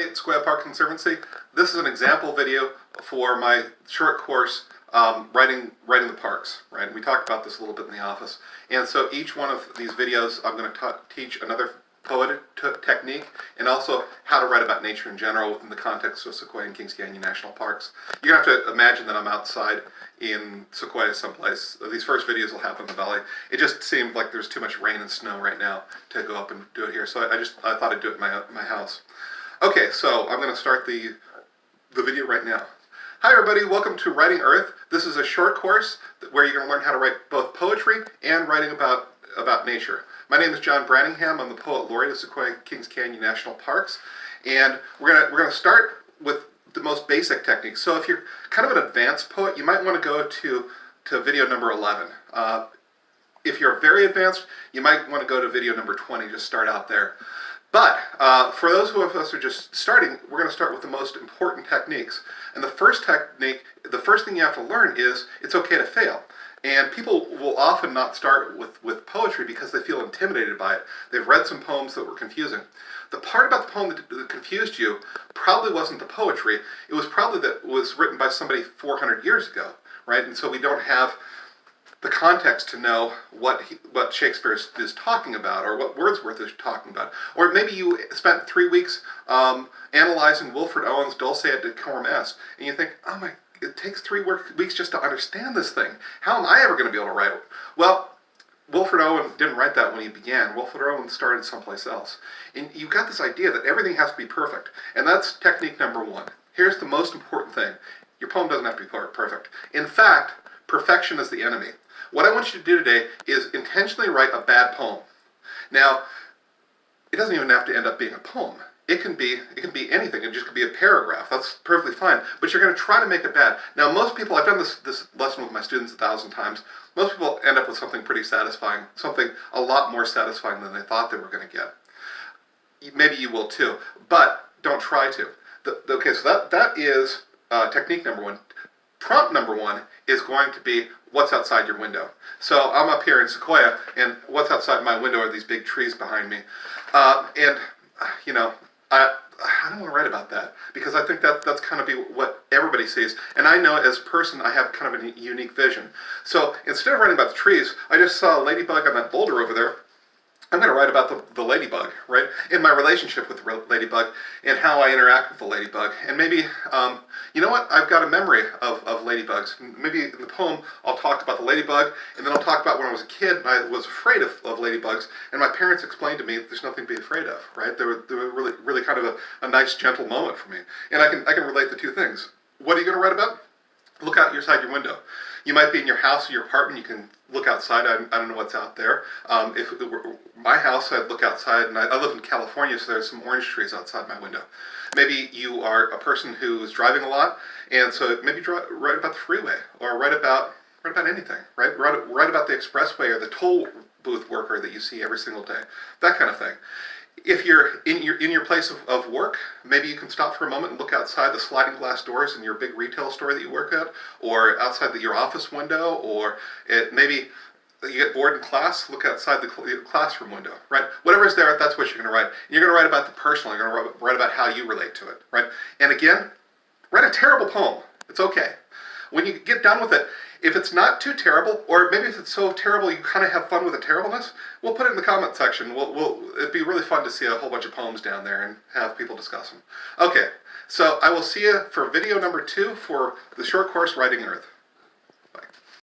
everybody at Sequoia Park Conservancy. This is an example video for my short course, writing the parks. Right? We talked about this a little bit in the office. And so each one of these videos, I'm going to teach another poetic technique and also how to write about nature in general within the context of Sequoia and Kings Canyon National Parks. You're going to have to imagine that I'm outside in Sequoia someplace. These first videos will happen in the valley. It just seemed like there's too much rain and snow right now to go up and do it here, so I thought I'd do it in my house. Okay, so I'm going to start the video right now. Hi everybody, welcome to Writing Earth. This is a short course where you're going to learn how to write both poetry and writing about nature. My name is John Branningham. I'm the Poet Laureate of Sequoia Kings Canyon National Parks, and we're gonna start with the most basic techniques. So if you're kind of an advanced poet, you might want to go to video number 11. If you're very advanced, you might want to go to video number 20. Just start out there. But for those of us who are just starting, we're going to start with the most important techniques. And the first technique, the first thing you have to learn is it's okay to fail. And people will often not start with poetry because they feel intimidated by it. They've read some poems that were confusing. The part about the poem that confused you probably wasn't the poetry. It was probably that it was written by somebody 400 years ago, right? And so we don't have the context to know what Shakespeare is talking about or what Wordsworth is talking about. Or maybe you spent 3 weeks analyzing Wilfred Owen's Dulce et Decorum Est, and you think, oh my, it takes 3 weeks just to understand this thing. How am I ever going to be able to write it? Well, Wilfred Owen didn't write that when he began. Wilfred Owen started someplace else. And you've got this idea that everything has to be perfect. And that's technique number 1. Here's the most important thing. Your poem doesn't have to be perfect. In fact, perfection is the enemy. What I want you to do today is intentionally write a bad poem. Now, it doesn't even have to end up being a poem. It can be anything. It just could be a paragraph. That's perfectly fine. But you're going to try to make it bad. Now, most people, I've done this lesson with my students 1,000 times. Most people end up with something pretty satisfying, something a lot more satisfying than they thought they were going to get. Maybe you will too, but don't try to. Okay, so that is technique number 1. Prompt number 1 is going to be what's outside your window. So I'm up here in Sequoia, and what's outside my window are these big trees behind me. And, you know, I don't want to write about that because I think that's kind of what everybody sees. And I know as a person I have kind of a unique vision. So instead of writing about the trees, I just saw a ladybug on that boulder over there. I'm going to write about the ladybug, right? In my relationship with the ladybug and how I interact with the ladybug. And maybe, you know what? I've got a memory of ladybugs. Maybe in the poem I'll talk about the ladybug, and then I'll talk about when I was a kid and I was afraid of ladybugs, and my parents explained to me that there's nothing to be afraid of, right? They were really kind of a nice, gentle moment for me. And I can relate the two things. What are you going to write about? Look out outside your window. You might be in your house or your apartment. You can look outside. I don't know what's out there. If it were my house, I'd look outside, and I live in California, so there's some orange trees outside my window. Maybe you are a person who's driving a lot, and so maybe write about the freeway, or write about anything. Right? Write about the expressway or the toll booth worker that you see every single day. That kind of thing. If you're in your place of work, maybe you can stop for a moment and look outside the sliding glass doors in your big retail store that you work at, or outside your office window, or maybe you get bored in class, look outside the classroom window, right? Whatever's there, that's what you're going to write. You're going to write about the personal. You're going to write about how you relate to it, right? And again, write a terrible poem. It's okay. When you get done with it, if it's not too terrible, or maybe if it's so terrible you kind of have fun with the terribleness, we'll put it in the comment section. It'd be really fun to see a whole bunch of poems down there and have people discuss them. Okay, so I will see you for video number 2 for the short course Writing Earth.